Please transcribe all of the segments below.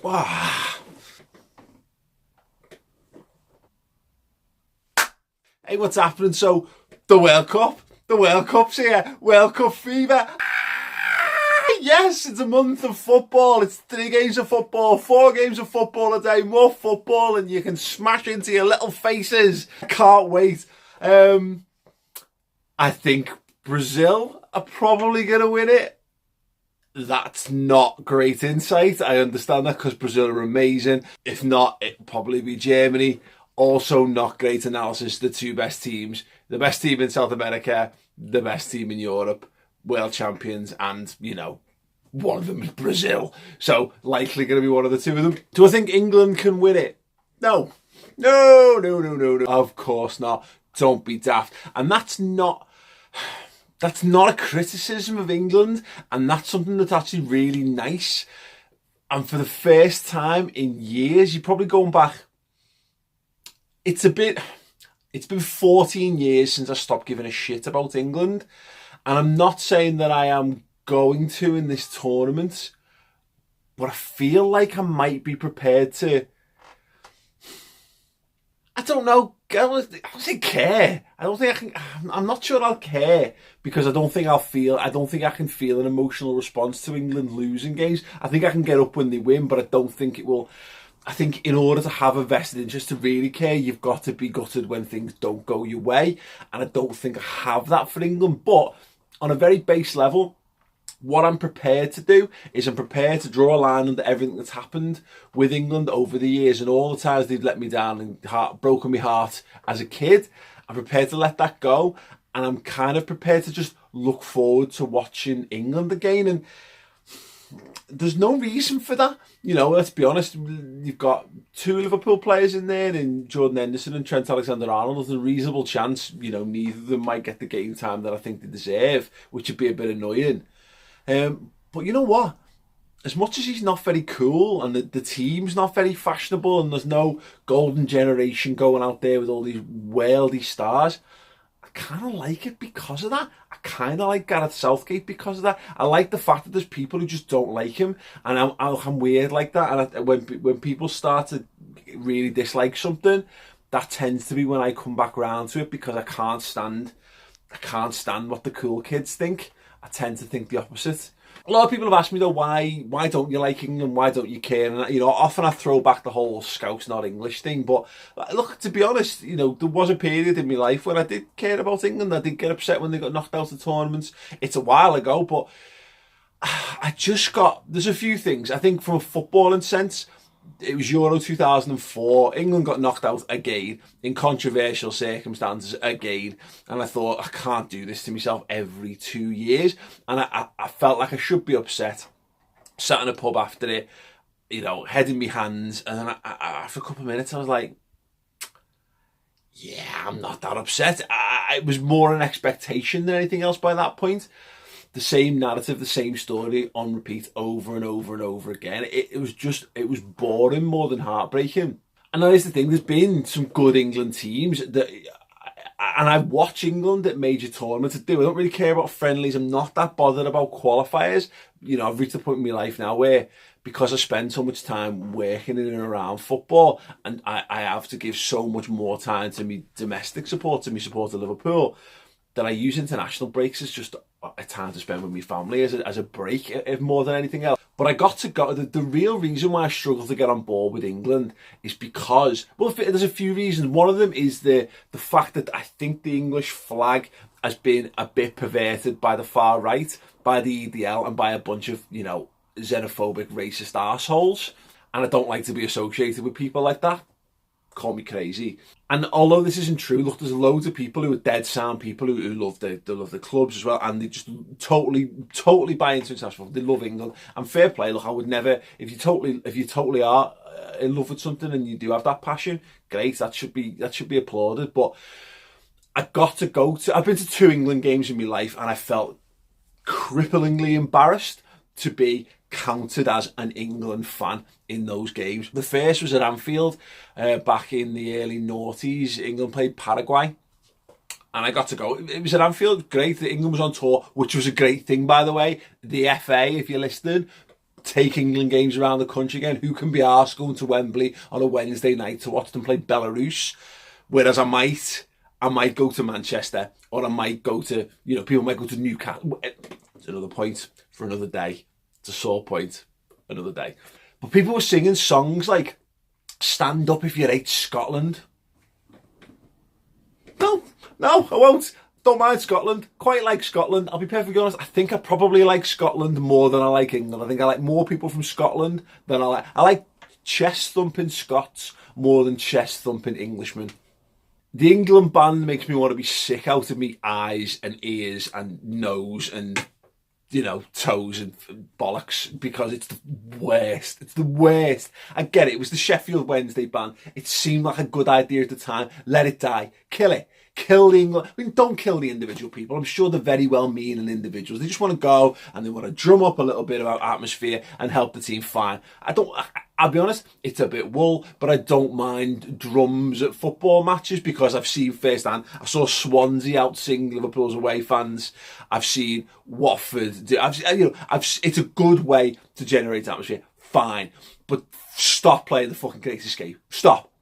Ah. Hey, what's happening? So, the World Cup's here. World Cup fever. Yes, it's a month of football. It's 3 games of football, 4 games of football a day, more football, and you can smash into your little faces. I can't wait. I think Brazil are probably going to win it. That's not great insight. I understand that because Brazil are amazing. If not, it'll probably be Germany. Also not great analysis. The 2 best teams. The best team in South America, the best team in Europe, world champions, and, one of them is Brazil. So likely going to be one of the 2 of them. Do I think England can win it? No. No. Of course not. Don't be daft. And that's not a criticism of England, and that's something that's actually really nice. And for the first time in years, you're probably going back. It's been 14 years since I stopped giving a shit about England. And I'm not saying that I am going to in this tournament, but I feel like I might be prepared to. I don't know. I don't think care. I don't think I can. I'm not sure I'll care because I don't think I can feel an emotional response to England losing games. I think I can get up when they win, but I don't think it will. I think in order to have a vested interest to really care, you've got to be gutted when things don't go your way. And I don't think I have that for England. But on a very base level, what I'm prepared to do is I'm prepared to draw a line under everything that's happened with England over the years and all the times they've let me down and broken my heart as a kid. I'm prepared to let that go, and I'm kind of prepared to just look forward to watching England again. And there's no reason for that. Let's be honest, you've got 2 Liverpool players in there in Jordan Henderson and Trent Alexander-Arnold. There's a reasonable chance, neither of them might get the game time that I think they deserve, which would be a bit annoying. But you know what? As much as he's not very cool and the team's not very fashionable and there's no golden generation going out there with all these worldy stars, I kind of like it because of that. I kind of like Gareth Southgate because of that. I like the fact that there's people who just don't like him, and I'm weird like that. And when people start to really dislike something, that tends to be when I come back around to it because I can't stand what the cool kids think. I tend to think the opposite. A lot of people have asked me though, why don't you like England? Why don't you care? And often I throw back the whole Scouse not English thing. But look, to be honest, there was a period in my life when I did care about England. I did get upset when they got knocked out of tournaments. It's a while ago, but there's a few things. I think from a footballing sense, it was Euro 2004. England got knocked out again in controversial circumstances again. And I thought, I can't do this to myself every 2 years. And I felt like I should be upset. Sat in a pub after it, head in my hands. And then after a couple of minutes, I was like, yeah, I'm not that upset. It was more an expectation than anything else by that point. The same narrative, the same story on repeat over and over and over again. It was boring more than heartbreaking. And that is the thing, there's been some good England teams that, and I watch England at major tournaments. I don't really care about friendlies. I'm not that bothered about qualifiers. I've reached a point in my life now where, because I spend so much time working in and around football, and I have to give so much more time to me domestic support, to me support of Liverpool, that I use international breaks as just a time to spend with my family as a break, if more than anything else. But I got to go. The real reason why I struggle to get on board with England is because, well, there's a few reasons. One of them is the fact that I think the English flag has been a bit perverted by the far right, by the EDL, and by a bunch of, xenophobic, racist arseholes. And I don't like to be associated with people like that. Call me crazy. And although this isn't true, look, there's loads of people who are dead sound people who love the clubs as well, and they just totally buy into international. They love England, and fair play. Look, I would never, if you totally are in love with something and you do have that passion, great. That should be applauded. But I've been to 2 England games in my life, and I felt cripplingly embarrassed to be counted as an England fan in those games. The first was at Anfield back in the early noughties. England played Paraguay, and I got to go. It was at Anfield, great. England was on tour, which was a great thing, by the way. The FA, if you're listening, take England games around the country again. Who can be arsed going to Wembley on a Wednesday night to watch them play Belarus? Whereas I might go to Manchester, or I might go to, people might go to Newcastle. It's another point for another day. It's a sore point, another day. But people were singing songs like "Stand Up If You Hate Scotland." No, I won't. Don't mind Scotland. Quite like Scotland. I'll be perfectly honest. I think I probably like Scotland more than I like England. I think I like more people from Scotland than I like chest thumping Scots more than chest thumping Englishmen. The England band makes me want to be sick out of me eyes and ears and nose and, toes and bollocks, because it's the worst. It's the worst. I get it. It was the Sheffield Wednesday band. It seemed like a good idea at the time. Let it die. Kill it. Kill the England. I mean, don't kill the individual people. I'm sure they're very well meaning individuals. They just want to go and they want to drum up a little bit about atmosphere and help the team. Fine. I'll be honest, it's a bit wool, but I don't mind drums at football matches because I've seen firsthand. I saw Swansea out sing Liverpool's away fans. I've seen Watford. It's a good way to generate atmosphere. Fine, but stop playing the fucking Great Escape. Stop.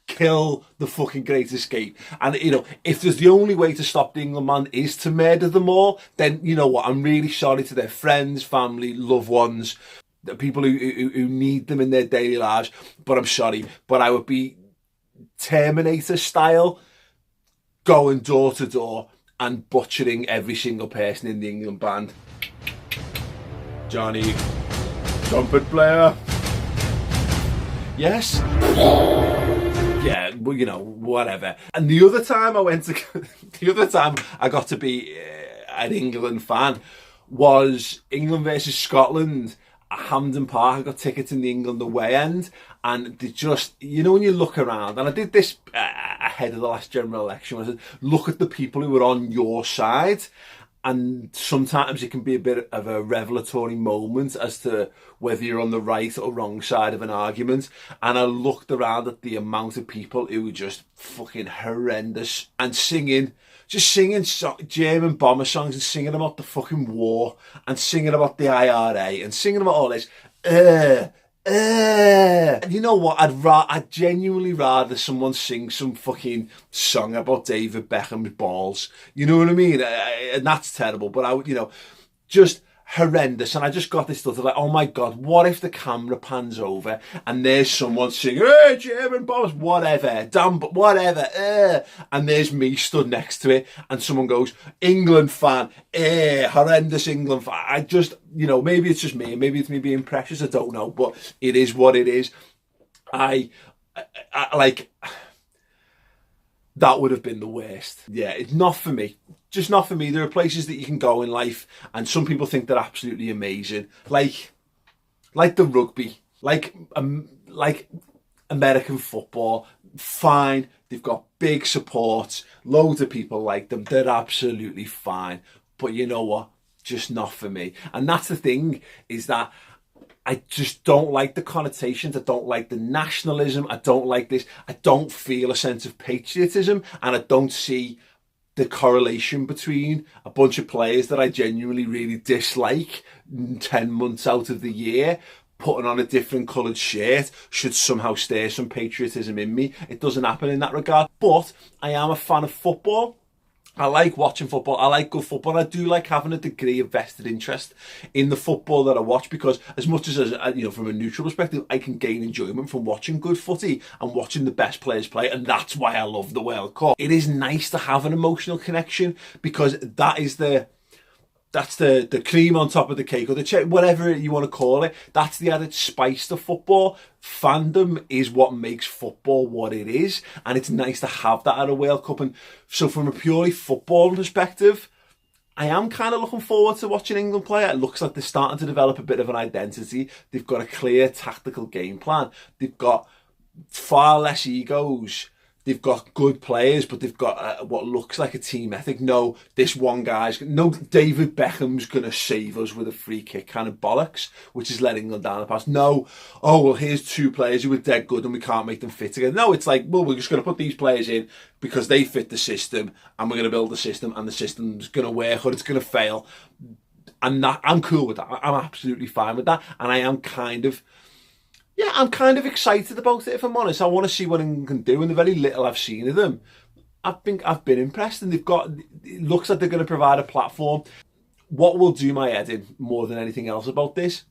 Kill the fucking Great Escape. And, if there's the only way to stop the England man is to murder them all, then, you know what, I'm really sorry to their friends, family, loved ones, the people who need them in their daily lives, but I'm sorry. But I would be Terminator style, going door to door and butchering every single person in the England band. Johnny, trumpet player. Yes. Yeah, well, whatever. And the other time I got to be an England fan was England versus Scotland at Hampden Park. I got tickets in the England away end, and they just, when you look around, and I did this ahead of the last general election, I said, look at the people who were on your side. And sometimes it can be a bit of a revelatory moment as to whether you're on the right or wrong side of an argument. And I looked around at the amount of people who were just fucking horrendous and singing German bomber songs and singing about the fucking war and singing about the IRA and singing about all this. You know what? I'd genuinely rather someone sing some fucking song about David Beckham's balls. You know what I mean? And that's terrible. But just horrendous. And I just got this thought of like, oh my God, what if the camera pans over and there's someone singing, hey, German bombs, whatever, damn, whatever, and there's me stood next to it, and someone goes, England fan, horrendous England fan. I just, maybe it's just me, maybe it's me being precious, I don't know, but it is what it is. I like, that would have been the worst. Yeah, it's not for me. Just not for me. There are places that you can go in life, and some people think they're absolutely amazing. Like the rugby, like American football. Fine, they've got big support, loads of people like them. They're absolutely fine. But you know what? Just not for me. And that's the thing, is that I just don't like the connotations. I don't like the nationalism. I don't like this. I don't feel a sense of patriotism, and I don't see the correlation between a bunch of players that I genuinely really dislike 10 months out of the year putting on a different coloured shirt should somehow stir some patriotism in me. It doesn't happen in that regard. But I am a fan of football. I like watching football. I like good football. I do like having a degree of vested interest in the football that I watch, because as much as from a neutral perspective, I can gain enjoyment from watching good footy and watching the best players play, and that's why I love the World Cup. It is nice to have an emotional connection, because that's the cream on top of the cake, or the whatever you want to call it. That's the added spice to football. Fandom is what makes football what it is, and it's nice to have that at a World Cup. And so from a purely football perspective, I am kind of looking forward to watching England play. It looks like they're starting to develop a bit of an identity. They've got a clear tactical game plan. They've got far less egos. They've got good players, but they've got what looks like a team ethic. No, David Beckham's going to save us with a free kick kind of bollocks, which is letting them down the pass. No, here's two players who are dead good and we can't make them fit together. No, it's like, well, we're just going to put these players in because they fit the system, and we're going to build the system, and the system's going to work or it's going to fail. And that, I'm cool with that. I'm absolutely fine with that. And I am kind of, yeah, I'm kind of excited about it, if I'm honest. I want to see what England can do, and the very little I've seen of them, I've been impressed, and it looks like they're going to provide a platform. What will do my head in more than anything else about this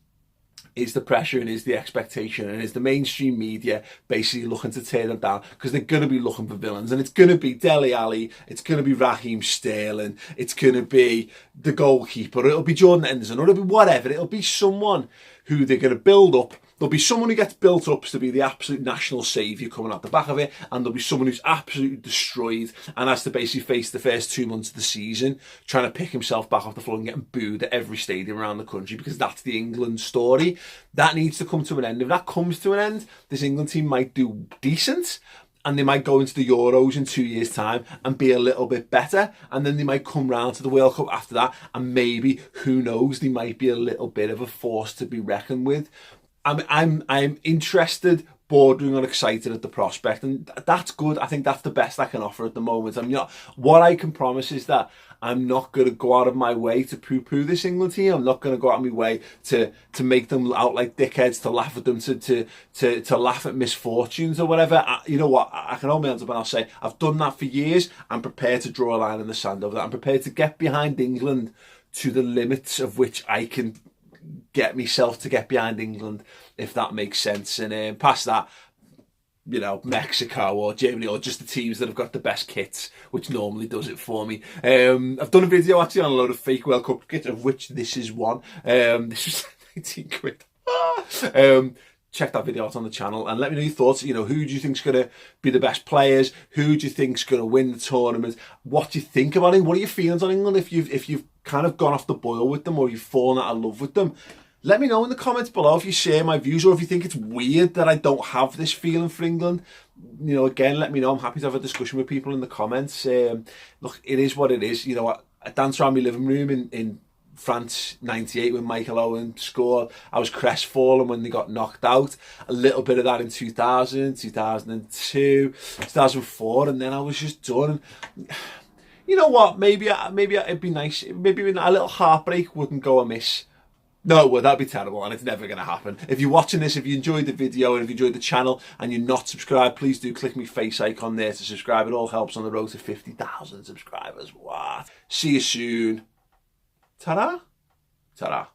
is the pressure and is the expectation and is the mainstream media basically looking to tear them down, because they're going to be looking for villains, and it's going to be Dele Alli, it's going to be Raheem Sterling, it's going to be the goalkeeper, it'll be Jordan Henderson, or it'll be whatever, it'll be someone who they're going to build up. There'll be someone who gets built up to be the absolute national saviour coming out the back of it, and there'll be someone who's absolutely destroyed and has to basically face the first 2 months of the season trying to pick himself back off the floor and getting booed at every stadium around the country, because that's the England story. That needs to come to an end. If that comes to an end, this England team might do decent, and they might go into the Euros in 2 years' time and be a little bit better, and then they might come round to the World Cup after that, and maybe, who knows, they might be a little bit of a force to be reckoned with. I'm interested, bordering on excited at the prospect, and that's good. I think that's the best I can offer at the moment. What I can promise is that I'm not going to go out of my way to poo-poo this England team. I'm not going to go out of my way to make them out like dickheads, to laugh at them, to laugh at misfortunes or whatever. You know what? I can hold my hands up and I'll say, I've done that for years. I'm prepared to draw a line in the sand over that. I'm prepared to get behind England to the limits of which I can get myself to get behind England, if that makes sense. And past that, you know, Mexico or Germany, or just the teams that have got the best kits, which normally does it for me. I've done a video actually on a load of fake World Cup kits, of which this is one. This is 19 quid. Check that video out on the channel and let me know your thoughts. You know, who do you think's going to be the best players? Who do you think's going to win the tournament? What do you think about it? What are your feelings on England? If you've kind of gone off the boil with them, or you've fallen out of love with them, let me know in the comments below if you share my views, or if you think it's weird that I don't have this feeling for England. You know, again, let me know. I'm happy to have a discussion with people in the comments. Look, it is what it is. You know, I danced around my living room in France 98 when Michael Owen scored. I was crestfallen when they got knocked out. A little bit of that in 2000, 2002, 2004, and then I was just done. You know what? Maybe it'd be nice. Maybe a little heartbreak wouldn't go amiss. No, well, that'd be terrible, and it's never going to happen. If you're watching this, if you enjoyed the video, and if you enjoyed the channel, and you're not subscribed, please do click my face icon there to subscribe. It all helps on the road to 50,000 subscribers. Wow. See you soon. Ta-da. Ta-da.